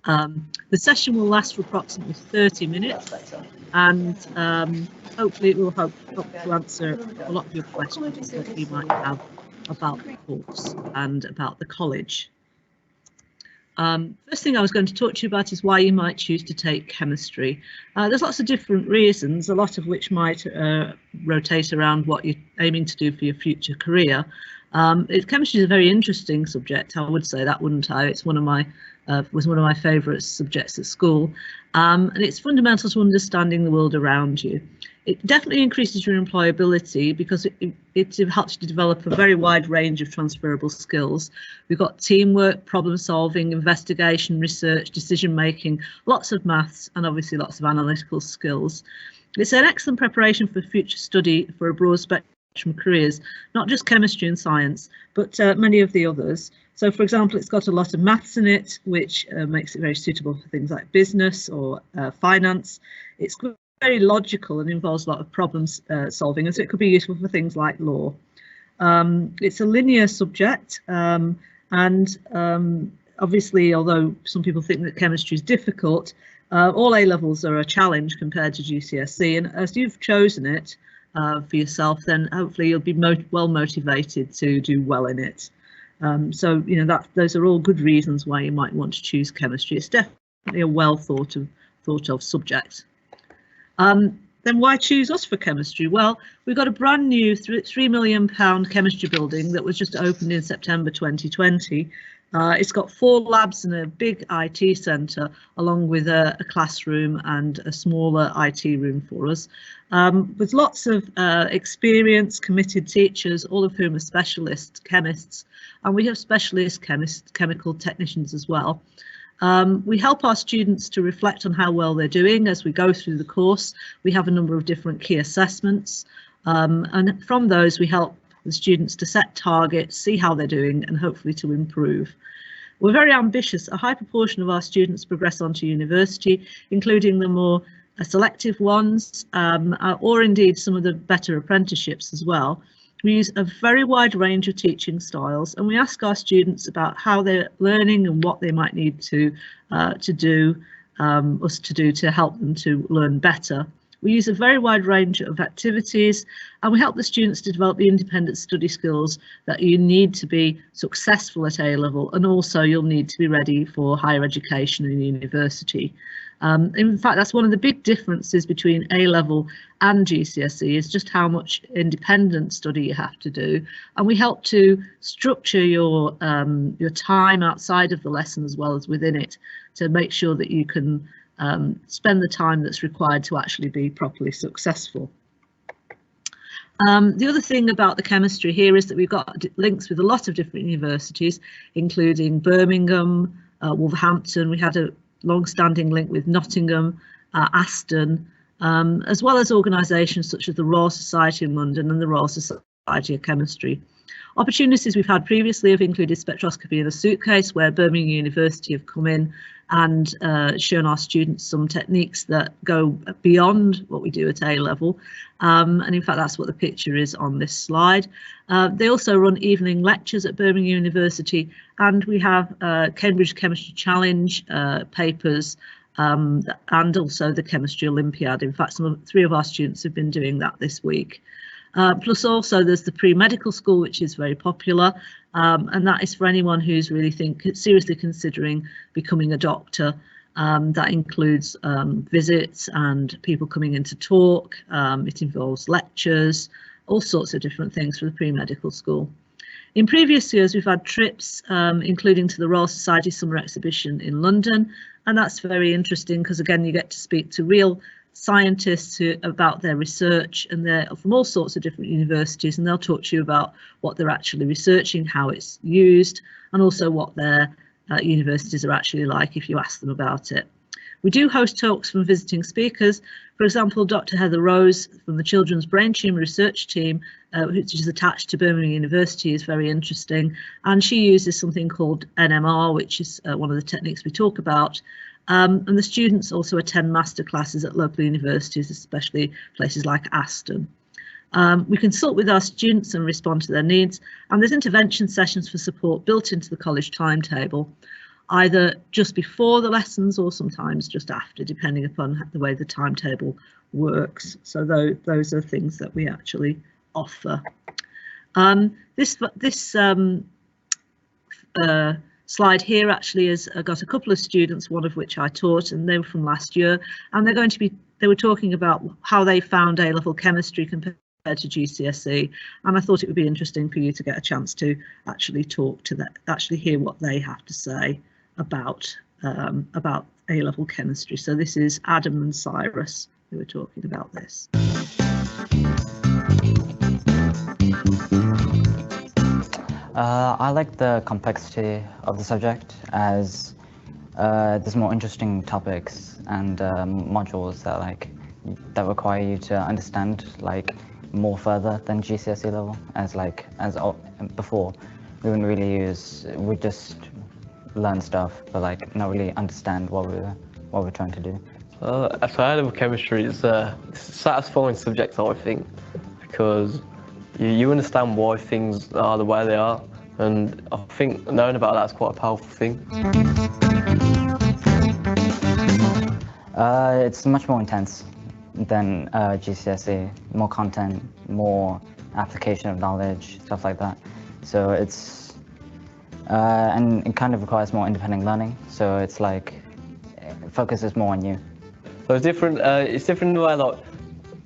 The session will last for approximately 30 minutes, and hopefully it will help to answer a lot of your questions that you might have about the course and about the college. First thing I was going to talk to you about is why you might choose to take chemistry. There's lots of different reasons, a lot of which might rotate around what you're aiming to do for your future career. Chemistry is a very interesting subject, I would say that, wouldn't I? It's one of my was one of my favourite subjects at school, and it's fundamental to understanding the world around you. It definitely increases your employability because it helps you to develop a very wide range of transferable skills. We've got teamwork, problem solving, investigation, research, decision making, lots of maths, and obviously lots of analytical skills. It's an excellent preparation for future study for a broad spectrum of careers, not just chemistry and science, but many of the others. So, for example, it's got a lot of maths in it, which makes it very suitable for things like business or finance. It's very logical and involves a lot of problem solving, and so it could be useful for things like law. It's a linear subject, and obviously, although some people think that chemistry is difficult, all A levels are a challenge compared to GCSE, and as you've chosen it for yourself, then hopefully you'll be well motivated to do well in it. So, you know, those are all good reasons why you might want to choose chemistry. It's definitely a well thought of subject. Then why choose us for chemistry? Well, we've got a brand new £3 million chemistry building that was just opened in September 2020. It's got 4 labs and a big IT centre, along with a classroom and a smaller IT room for us, with lots of experienced, committed teachers, all of whom are specialist chemists, and we have specialist chemical technicians as well. We help our students to reflect on how well they're doing as we go through the course. We have a number of different key assessments, and from those we help the students to set targets, see how they're doing, and hopefully to improve. We're very ambitious. A high proportion of our students progress on to university, including the more selective ones, or indeed some of the better apprenticeships as well. We use a very wide range of teaching styles, and we ask our students about how they're learning and what they might need to do to help them to learn better. We use a very wide range of activities, and we help the students to develop the independent study skills that you need to be successful at A level, and also you'll need to be ready for higher education in university. In fact, that's one of the big differences between A level and GCSE, is just how much independent study you have to do, and we help to structure your time outside of the lesson as well as within it, to make sure that you can spend the time that's required to actually be properly successful. The other thing about the chemistry here is that we've got links with a lot of different universities, including Birmingham, Wolverhampton. We had a long-standing link with Nottingham, Aston, as well as organisations such as the Royal Society in London and the Royal Society of Chemistry. Opportunities we've had previously have included spectroscopy in a suitcase, where Birmingham University have come in and shown our students some techniques that go beyond what we do at A level, and in fact that's what the picture is on this slide. They also run evening lectures at Birmingham University, and we have Cambridge Chemistry Challenge papers, and also the Chemistry Olympiad. In fact, 3 of our students have been doing that this week. Plus also there's the pre-medical school, which is very popular, and that is for anyone who's really seriously considering becoming a doctor. That includes visits and people coming in to talk. It involves lectures, all sorts of different things for the pre-medical school. In previous years, we've had trips, including to the Royal Society Summer Exhibition in London, and that's very interesting because, again, you get to speak to real scientists about their research, and they're from all sorts of different universities, and they'll talk to you about what they're actually researching, how it's used, and also what their universities are actually like if you ask them about it. We do host talks from visiting speakers. For example, Dr. Heather Rose from the Children's Brain Tumour Research Team, which is attached to Birmingham University, is very interesting, and she uses something called NMR, which is one of the techniques we talk about. And the students also attend master classes at local universities, especially places like Aston. We consult with our students and respond to their needs, and there's intervention sessions for support built into the college timetable. either just before the lessons or sometimes just after, depending upon the way the timetable works. So those are things that we actually offer. This slide here actually has got a couple of students, one of which I taught, and they were from last year, and they were talking about how they found A-level chemistry compared to GCSE, and I thought it would be interesting for you to get a chance to actually talk to that, actually hear what they have to say about A-level chemistry. So this is Adam and Cyrus who are talking about this. I like the complexity of the subject, as there's more interesting topics and modules that require you to understand more further than GCSE level. As before, we wouldn't really we just learn stuff, but not really understand what we're trying to do. So A-level chemistry is a satisfying subject, I think, because you understand why things are the way they are, and I think knowing about that's quite a powerful thing. It's much more intense than GCSE, more content, more application of knowledge, stuff like that. So it's, and it kind of requires more independent learning, so it's it focuses more on you. So it's different in the way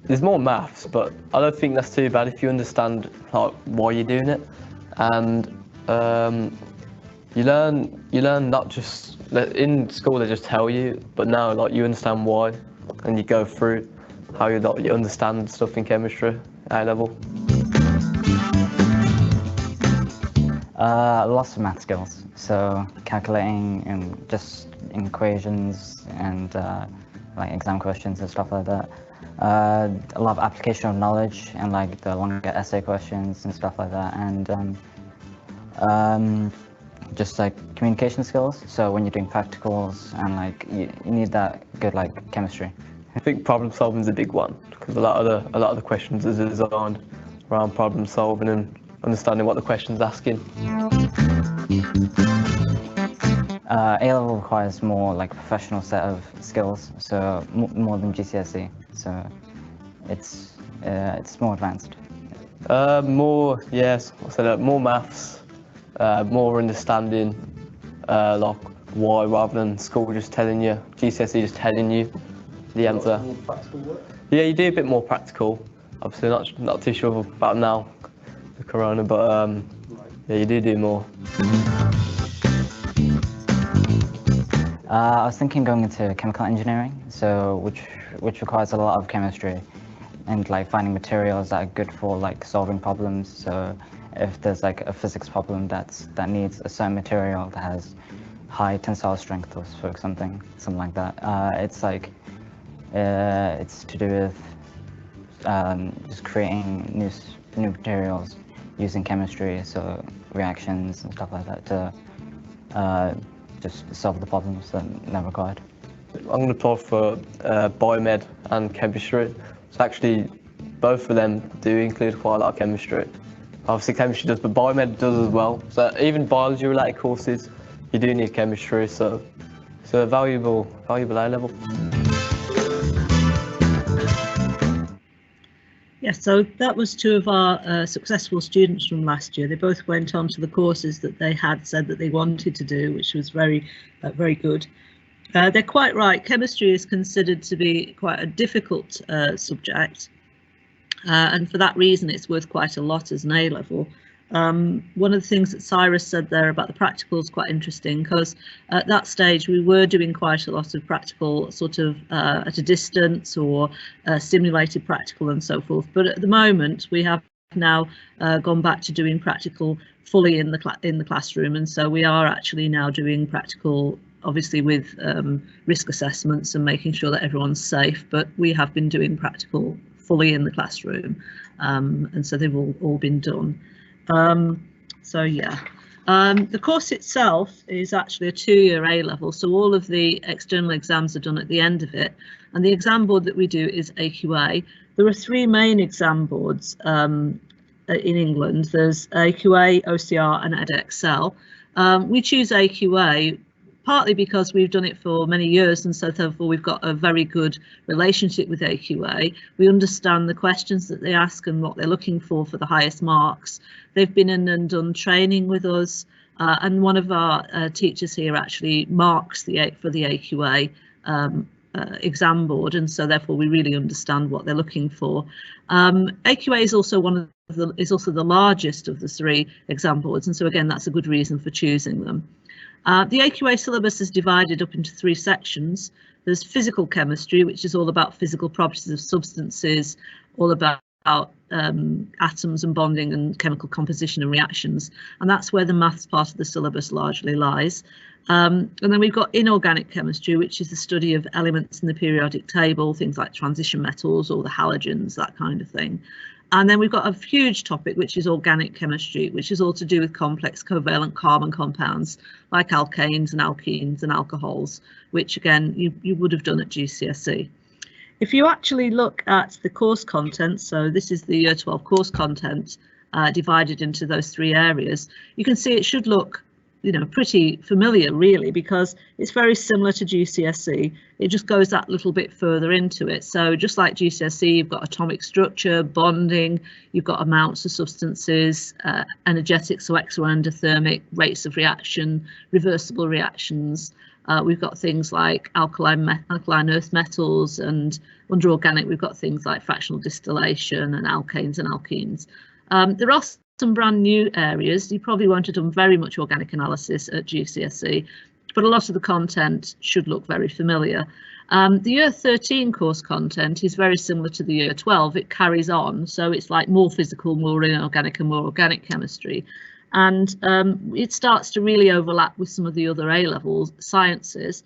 there's more maths, but I don't think that's too bad if you understand why you're doing it, and you learn not just in school they just tell you, but now you understand why, and you go through how you understand stuff in chemistry A-level. Lots of math skills, so calculating and just equations and exam questions and stuff like that. A lot of application of knowledge and the longer essay questions and stuff like that, and just communication skills. So when you're doing practicals and you need that good chemistry. I think problem solving is a big one, because a lot of the questions are designed around problem solving and understanding what the question's asking. A-level requires more professional set of skills, so more than GCSE. So it's more advanced. More, yes, I said more maths, more understanding, why, rather than school just telling you, GCSE just telling you the answer. More practical work? Yeah, you do a bit more practical. Obviously, not too sure about now, the corona, but yeah, you do more. I was thinking going into chemical engineering, so which requires a lot of chemistry and finding materials that are good for solving problems. So if there's a physics problem that needs a certain material that has high tensile strength or something like that, it's to do with just creating new materials using chemistry, so reactions and stuff like that to just solve the problems that are required. I'm going to apply for biomed and chemistry. So actually, both of them do include quite a lot of chemistry. Obviously chemistry does, but biomed does as well. So even biology related courses, you do need chemistry, so it's a valuable A-level. Yes, so that was two of our successful students from last year. They both went on to the courses that they had said that they wanted to do, which was very good. They're quite right. Chemistry is considered to be quite a difficult subject, and for that reason it's worth quite a lot as an A-level. One of the things that Cyrus said there about the practical is quite interesting, because at that stage we were doing quite a lot of practical sort of at a distance or simulated practical and so forth, but at the moment we have now gone back to doing practical fully in the classroom, and so we are actually now doing practical obviously with risk assessments and making sure that everyone's safe, but we have been doing practical fully in the classroom, and so they've all been done. So yeah, the course itself is actually a 2-year A-level, so all of the external exams are done at the end of it, and the exam board that we do is AQA. There are 3 main exam boards in England. There's AQA, OCR and Edexcel. We choose AQA partly because we've done it for many years, and so therefore we've got a very good relationship with AQA. We understand the questions that they ask and what they're looking for the highest marks. They've been in and done training with us, and one of our teachers here actually marks for the AQA exam board, and so therefore we really understand what they're looking for. AQA is also the largest of the 3 exam boards, and so again that's a good reason for choosing them. The AQA syllabus is divided up into 3 sections. There's physical chemistry, which is all about physical properties of substances, all about atoms and bonding and chemical composition and reactions, and that's where the maths part of the syllabus largely lies. And then we've got inorganic chemistry, which is the study of elements in the periodic table, things like transition metals or the halogens, that kind of thing. And then we've got a huge topic, which is organic chemistry, which is all to do with complex covalent carbon compounds like alkanes and alkenes and alcohols, which again you would have done at GCSE. If you actually look at the course content, so this is the Year 12 course content divided into those 3 areas, you can see it should look, you know, pretty familiar really, because it's very similar to GCSE. It just goes that little bit further into it. So just like GCSE, you've got atomic structure, bonding, you've got amounts of substances, energetics, so exo-endothermic, rates of reaction, reversible reactions. We've got things like alkaline earth metals, and under organic we've got things like fractional distillation and alkanes and alkenes. There are some brand new areas. You probably won't have done very much organic analysis at GCSE, but a lot of the content should look very familiar. The Year 13 course content is very similar to the Year 12. It carries on, so it's like more physical, more inorganic and more organic chemistry. And it starts to really overlap with some of the other A-level sciences.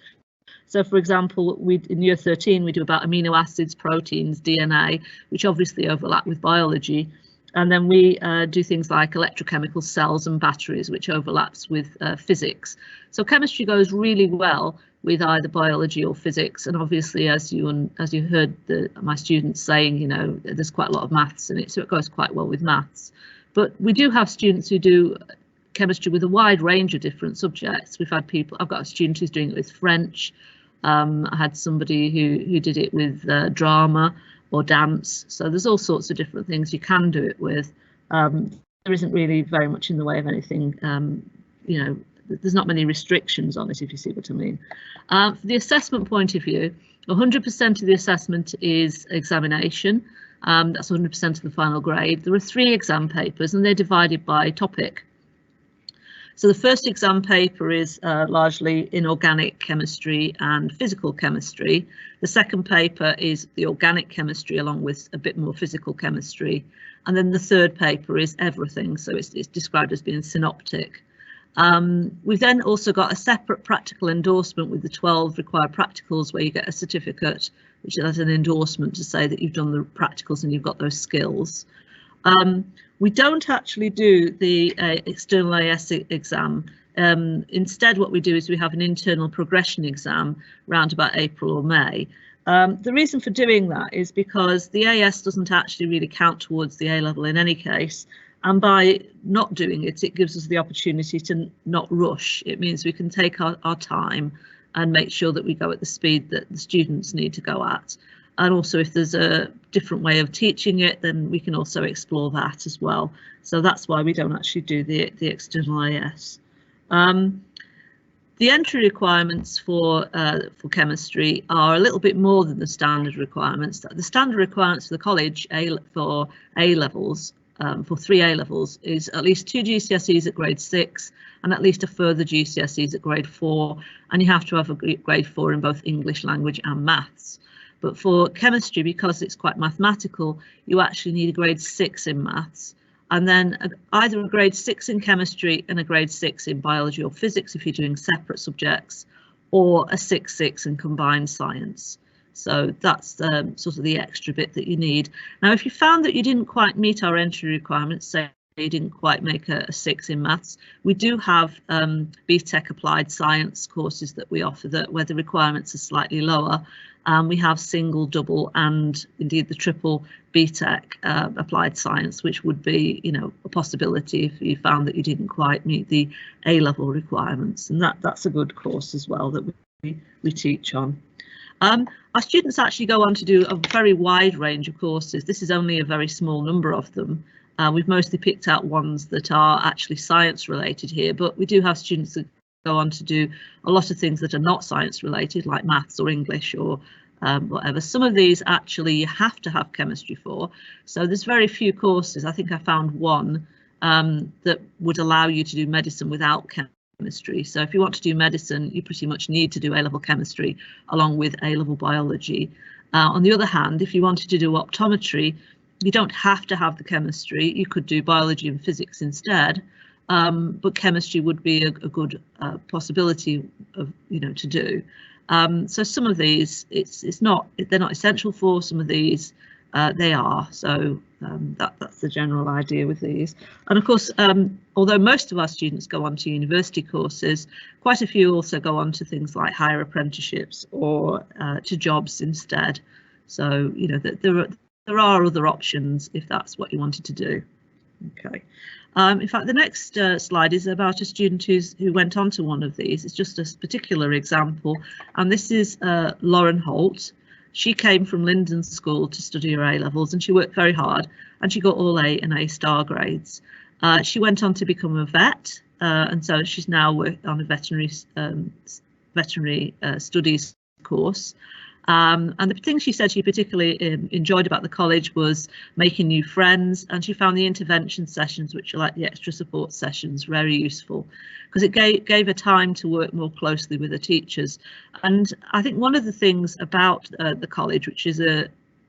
So for example, in Year 13 we do about amino acids, proteins, DNA, which obviously overlap with biology. And then we do things like electrochemical cells and batteries, which overlaps with physics. So chemistry goes really well with either biology or physics. And obviously, as you heard my students saying, you know, there's quite a lot of maths in it, so it goes quite well with maths. But we do have students who do chemistry with a wide range of different subjects. I've got a student who's doing it with French. I had somebody who did it with drama or dance. So there's all sorts of different things you can do it with. There isn't really very much in the way of anything, you know, there's not many restrictions on it, if you see what I mean. From the assessment point of view, 100% of the assessment is examination. That's 100% of the final grade. There are 3 exam papers and they're divided by topic. So the first exam paper is largely inorganic chemistry and physical chemistry. The second paper is the organic chemistry along with a bit more physical chemistry. And then the third paper is everything. So it's described as being synoptic. We've then also got a separate practical endorsement with the 12 required practicals where you get a certificate, which is an endorsement to say that you've done the practicals and you've got those skills. We don't actually do the external AS exam. Instead, what we do is we have an internal progression exam around about April or May. The reason for doing that is because the AS doesn't actually really count towards the A-level in any case. And by not doing it, it gives us the opportunity to not rush. It means we can take our time and make sure that we go at the speed that the students need to go at. And also if there's a different way of teaching it, then we can also explore that as well. So that's why we don't actually do the external AS. The entry requirements for chemistry are a little bit more than the standard requirements. The standard requirements for the college for A-levels, for 3 A-levels, is at least 2 GCSEs at grade 6 and at least a further GCSEs at grade 4, and you have to have a grade 4 in both English language and maths. But for chemistry, because it's quite mathematical, you actually need a grade 6 in maths, and then either a grade 6 in chemistry and a grade 6 in biology or physics if you're doing separate subjects, or a 6/6 in combined science. So that's sort of the extra bit that you need. Now, if you found that you didn't quite meet our entry requirements, say you didn't quite make a 6 in maths. We do have BTEC applied science courses that we offer that where the requirements are slightly lower. We have single, double, and indeed the triple BTEC applied science, which would be, you know, a possibility if you found that you didn't quite meet the A-level requirements, and that's a good course as well that we teach on. Our students actually go on to do a very wide range of courses. This is only a very small number of them. We've mostly picked out ones that are actually science related here, but we do have students that go on to do a lot of things that are not science related, like maths or English or whatever. Some of these actually you have to have chemistry for, so there's very few courses. I think I found one that would allow you to do medicine without chemistry. So if you want to do medicine, you pretty much need to do A-level chemistry along with A-level biology. On the other hand, if you wanted to do optometry, you don't have to have the chemistry. You could do biology and physics instead, but chemistry would be a good possibility of, you know, to do. So some of these they're not essential for. Some of these they are. So that's the general idea with these. And of course, although most of our students go on to university courses, quite a few also go on to things like higher apprenticeships or to jobs instead. So, you know, there are other options if that's what you wanted to do. Okay. In fact, the next slide is about a student who went on to one of these. It's just a particular example, and this is Lauren Holt. She came from Linden School to study her A-levels, and she worked very hard, and she got all A and A-star grades. She went on to become a vet, and so she's now on a veterinary studies course. And the thing she said she particularly enjoyed about the college was making new friends, and she found the intervention sessions, which are like the extra support sessions, very useful because it gave her time to work more closely with her teachers. And I think one of the things about the college, which is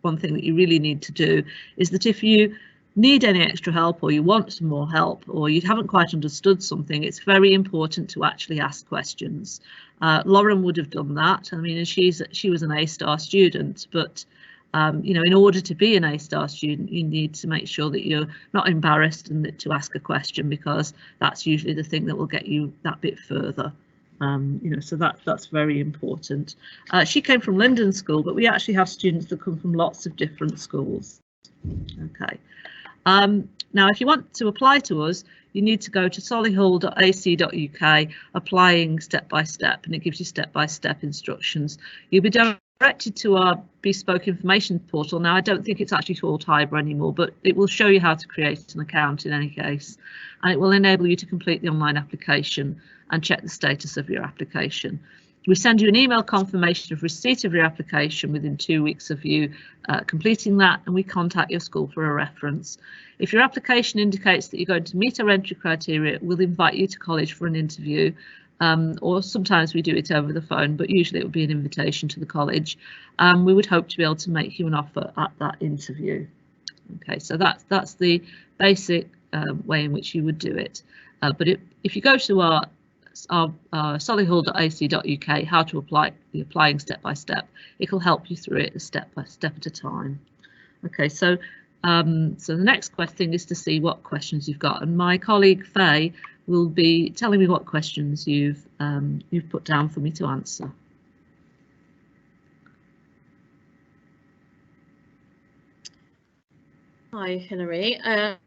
one thing that you really need to do, is that if you need any extra help or you want some more help or you haven't quite understood something, it's very important to actually ask questions. Lauren would have done that. I mean, she was an A-star student, but you know, in order to be an A-star student, you need to make sure that you're not embarrassed and to ask a question, because that's usually the thing that will get you that bit further. You know, so that's very important. She came from Linden School, but we actually have students that come from lots of different schools. Okay. Now, if you want to apply to us, you need to go to solihull.ac.uk, applying step by step, and it gives you step-by-step instructions. You'll be directed to our bespoke information portal. Now, I don't think it's actually called Hybrid anymore, but it will show you how to create an account in any case, and it will enable you to complete the online application and check the status of your application. We send you an email confirmation of receipt of your application within 2 weeks of you completing that, and we contact your school for a reference. If your application indicates that you're going to meet our entry criteria, we'll invite you to college for an interview, or sometimes we do it over the phone, but usually it will be an invitation to the college. We would hope to be able to make you an offer at that interview. Okay, so that's the basic way in which you would do it. But if you go to our solihull.ac.uk, how to apply, the applying step by step, it will help you through it step by step at a time. Okay, so so the next thing is to see what questions you've got, and my colleague Faye will be telling me what questions you've put down for me to answer. Hi, Hilary.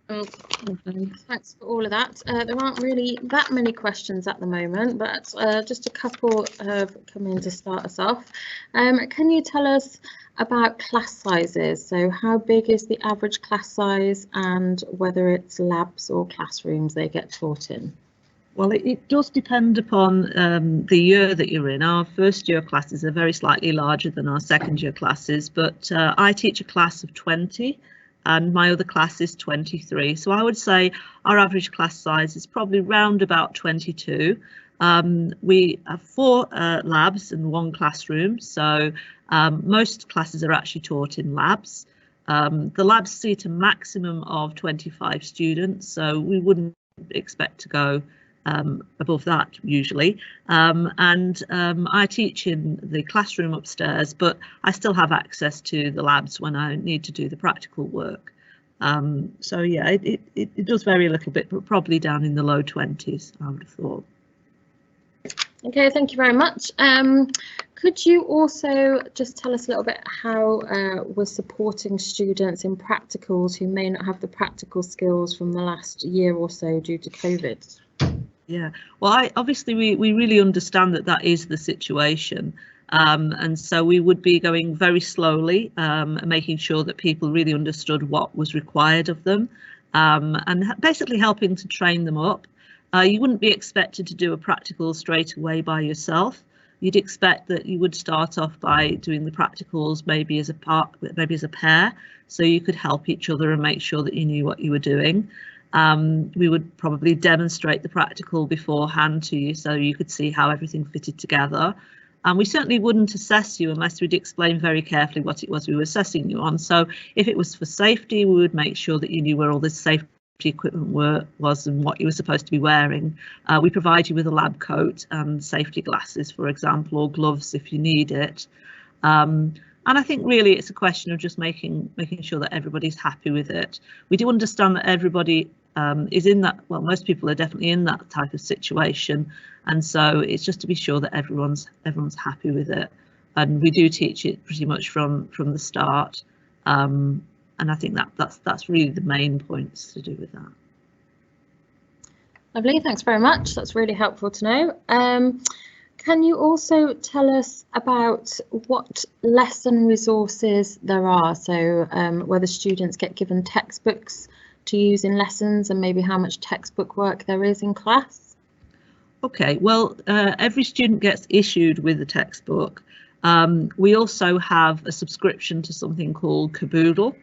Thanks for all of that. There aren't really that many questions at the moment, but just a couple have come in to start us off. Can you tell us about class sizes? So how big is the average class size, and whether it's labs or classrooms they get taught in? Well, it does depend upon the year that you're in. Our first year classes are very slightly larger than our second year classes, but I teach a class of 20. And my other class is 23. So I would say our average class size is probably round about 22. We have 4 labs and 1 classroom. So most classes are actually taught in labs. The labs seat a maximum of 25 students. So we wouldn't expect to go above that usually. I teach in the classroom upstairs, but I still have access to the labs when I need to do the practical work. So yeah, it does vary a little bit, but probably down in the low 20s, I would have thought. Okay, thank you very much. Could you also just tell us a little bit how we're supporting students in practicals who may not have the practical skills from the last year or so due to COVID? Yeah, well, obviously we really understand that that is the situation. And so we would be going very slowly, making sure that people really understood what was required of them, and basically helping to train them up. You wouldn't be expected to do a practical straight away by yourself. You'd expect that you would start off by doing the practicals maybe as a pair, so you could help each other and make sure that you knew what you were doing. We would probably demonstrate the practical beforehand to you so you could see how everything fitted together. And we certainly wouldn't assess you unless we'd explain very carefully what it was we were assessing you on. So if it was for safety, we would make sure that you knew where all this safety equipment was and what you were supposed to be wearing. We provide you with a lab coat and safety glasses, for example, or gloves if you need it. And I think really it's a question of just making sure that everybody's happy with it. We do understand that everybody is in that, well, most people are definitely in that type of situation, and so it's just to be sure that everyone's happy with it. And we do teach it pretty much from the start, and I think that's really the main points to do with that. Lovely, thanks very much. That's really helpful to know. Can you also tell us about what lesson resources there are? So whether students get given textbooks to use in lessons and maybe how much textbook work there is in class? Okay, well, every student gets issued with a textbook. We also have a subscription to something called Caboodle,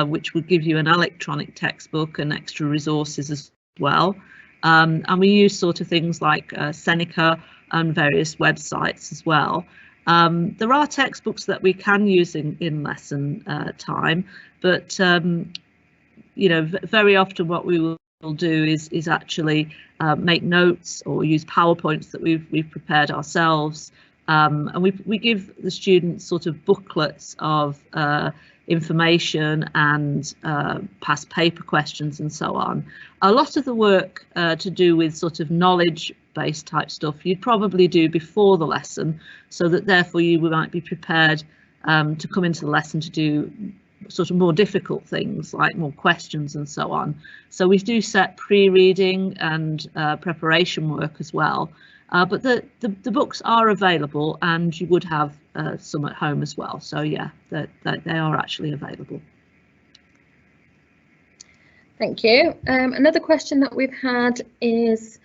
which would give you an electronic textbook and extra resources as well. And we use sort of things like Seneca and various websites as well. There are textbooks that we can use in lesson time, but you know, very often what we will do is actually make notes or use PowerPoints that we've prepared ourselves, and we give the students sort of booklets of information and past paper questions and so on. A lot of the work to do with sort of knowledge-based type stuff you'd probably do before the lesson, so that therefore you might be prepared to come into the lesson to do sort of more difficult things like more questions and so on. So we do set pre-reading and preparation work as well. But the books are available, and you would have some at home as well. So yeah, they are actually available. Thank you. Another question that we've had is,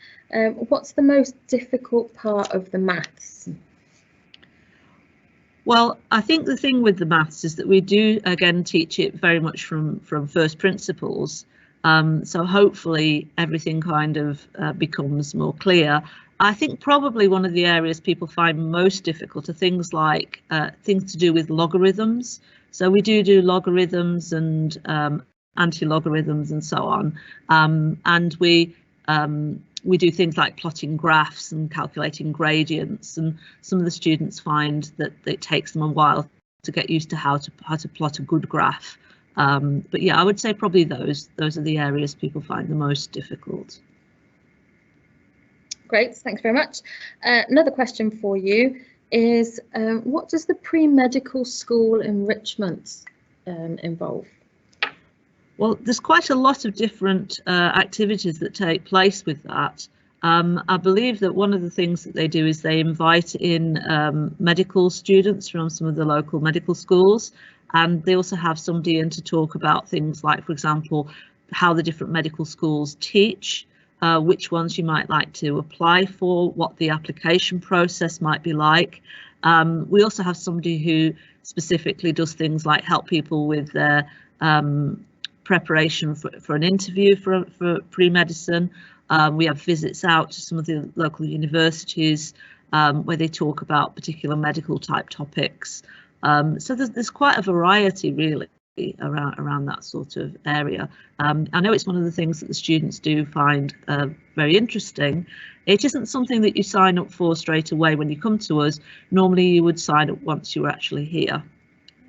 what's the most difficult part of the maths? Well, I think the thing with the maths is that we do again teach it very much from first principles. So hopefully everything kind of becomes more clear. I think probably one of the areas people find most difficult are things like things to do with logarithms. So we do logarithms and anti-logarithms and so on, and we do things like plotting graphs and calculating gradients, and some of the students find that it takes them a while to get used to how to plot a good graph. But yeah, I would say probably those are the areas people find the most difficult. Great, thanks very much. Another question for you is, what does the pre-medical school enrichment involve? Well, there's quite a lot of different activities that take place with that. I believe that one of the things that they do is they invite in medical students from some of the local medical schools, and they also have somebody in to talk about things like, for example, how the different medical schools teach, which ones you might like to apply for, what the application process might be like. We also have somebody who specifically does things like help people with their preparation for an interview for pre-medicine. We have visits out to some of the local universities where they talk about particular medical type topics. So there's quite a variety really around that sort of area. I know it's one of the things that the students do find very interesting. It isn't something that you sign up for straight away when you come to us. Normally you would sign up once you were actually here.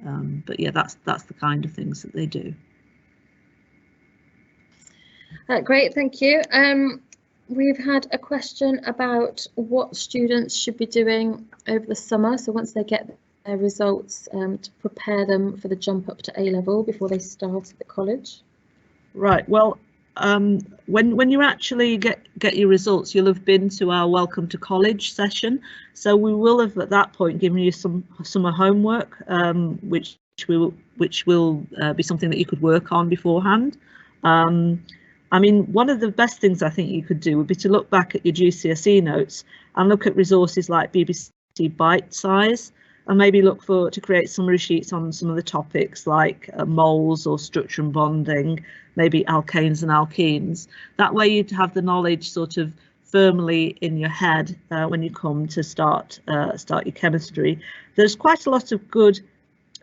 But yeah, that's the kind of things that they do. Great, thank you. We've had a question about what students should be doing over the summer. So once they get their results, to prepare them for the jump up to A-level before they start at the college. Right. Well, when you actually get your results, you'll have been to our Welcome to College session. So we will have at that point given you some summer homework, which will be something that you could work on beforehand. I mean, one of the best things I think you could do would be to look back at your GCSE notes and look at resources like BBC Bite Size, and maybe look to create summary sheets on some of the topics like moles or structure and bonding, maybe alkanes and alkenes. That way you'd have the knowledge sort of firmly in your head when you come to start your chemistry. There's quite a lot of good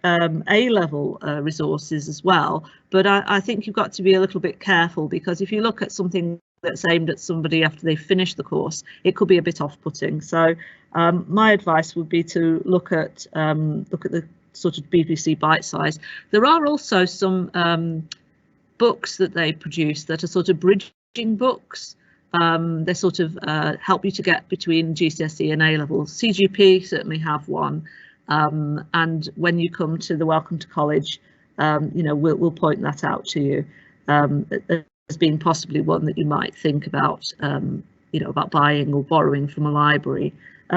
A-level resources as well, but I think you've got to be a little bit careful, because if you look at something that's aimed at somebody after they finish the course, it could be a bit off-putting. So my advice would be to look at the sort of BBC Bite Size. There are also some books that they produce that are sort of bridging books. They sort of help you to get between GCSE and A-levels. CGP certainly have one. And when you come to the Welcome to College, you know, we'll point that out to you as being possibly one that you might think about, you know, about buying or borrowing from a library.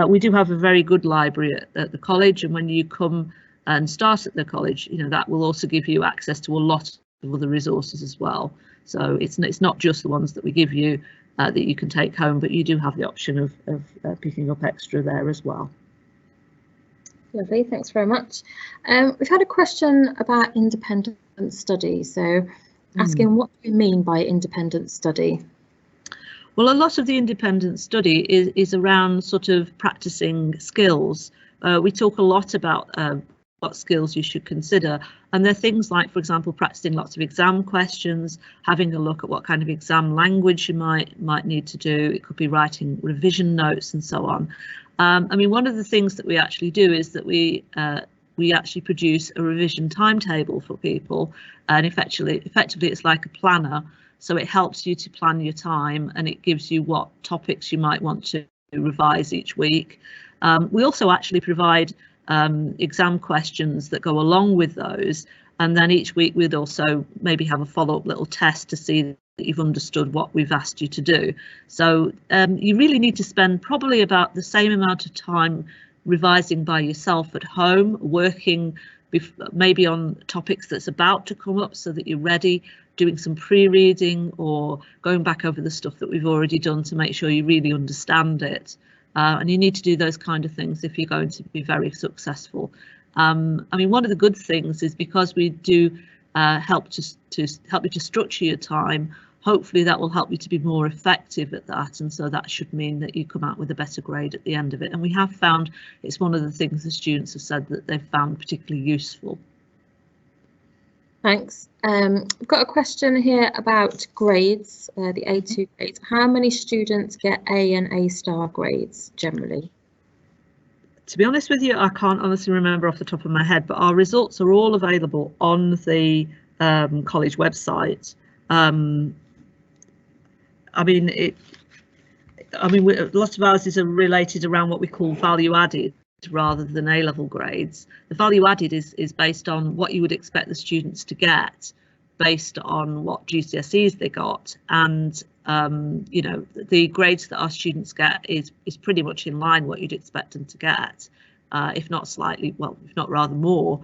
We do have a very good library at the college, and when you come and start at the college, you know, that will also give you access to a lot of other resources as well. So it's not just the ones that we give you that you can take home, but you do have the option of picking up extra there as well. Lovely, thanks very much. We've had a question about independent study. So asking what do you mean by independent study? Well, a lot of the independent study is around sort of practicing skills. We talk a lot about what skills you should consider, and they're things like, for example, practicing lots of exam questions, having a look at what kind of exam language you might need to do. It could be writing revision notes and so on. I mean, one of the things that we actually do is that we actually produce a revision timetable for people, and effectively it's like a planner. So it helps you to plan your time, and it gives you what topics you might want to revise each week. We also actually provide exam questions that go along with those, and then each week we'd also maybe have a follow-up little test to see that you've understood what we've asked you to do. So you really need to spend probably about the same amount of time revising by yourself at home, working maybe on topics that's about to come up so that you're ready, doing some pre-reading or going back over the stuff that we've already done to make sure you really understand it. And you need to do those kind of things if you're going to be very successful. I mean, one of the good things is because we do help you to structure your time, hopefully that will help you to be more effective at that, and so that should mean that you come out with a better grade at the end of it. And we have found it's one of the things the students have said that they've found particularly useful. Thanks. We've got a question here about grades, the A2 grades. How many students get A and A star grades generally? To be honest with you, I can't honestly remember off the top of my head, but our results are all available on the college website. I mean, lots of ours are related around what we call value added rather than A-level grades. The value added is based on what you would expect the students to get based on what GCSEs they got, and you know, the grades that our students get is pretty much in line what you'd expect them to get, if not slightly, well, if not rather more.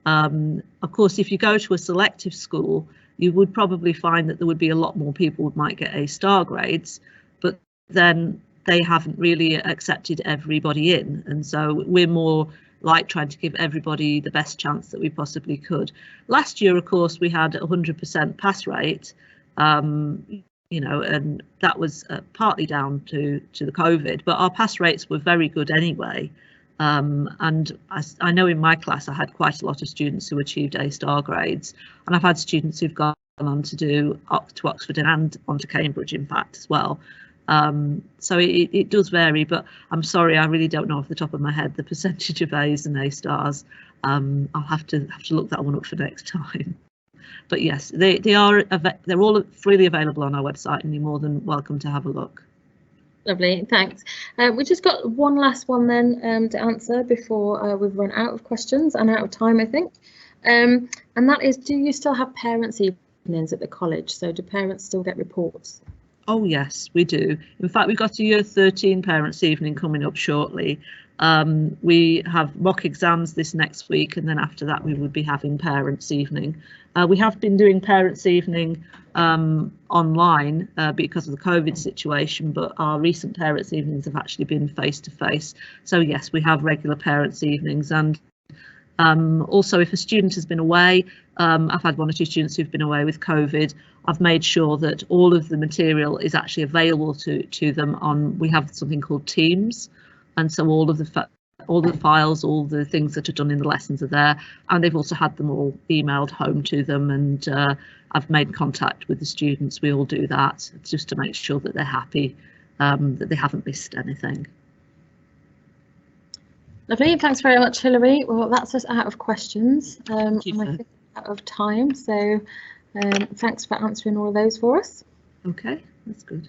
Of course, if you go to a selective school, you would probably find that there would be a lot more people who might get A star grades, but then they haven't really accepted everybody in, and so we're more like trying to give everybody the best chance that we possibly could. Last year, of course, we had 100% pass rate, you know, and that was partly down to the COVID, but our pass rates were very good anyway. And I know in my class I had quite a lot of students who achieved A star grades, and I've had students who've gone on to do up to Oxford and on to Cambridge, in fact, as well. So it does vary, but I'm sorry, I really don't know off the top of my head the percentage of A's and A stars. I'll have to look that one up for next time. But yes, they're all freely available on our website, and you're more than welcome to have a look. Lovely, thanks. We just got one last one then to answer before we've run out of questions and out of time, I think. And that is, do you still have parents' evenings at the college? So do parents still get reports? Oh yes, we do. In fact, we've got a Year 13 parents' evening coming up shortly. We have mock exams this next week, and then after that we would be having parents' evening. We have been doing parents' evening online because of the COVID situation, but our recent parents' evenings have actually been face-to-face. So yes, we have regular parents' evenings. And also, if a student has been away, I've had 1 or 2 students who've been away with COVID. I've made sure that all of the material is actually available to them on. We have something called Teams, and so all of the files, all the things that are done in the lessons are there, and they've also had them all emailed home to them. And I've made contact with the students. We all do that just to make sure that they're happy, that they haven't missed anything. Lovely, thanks very much, Hilary. Well, that's us out of questions. And I think out of time, so thanks for answering all of those for us. Okay, that's good.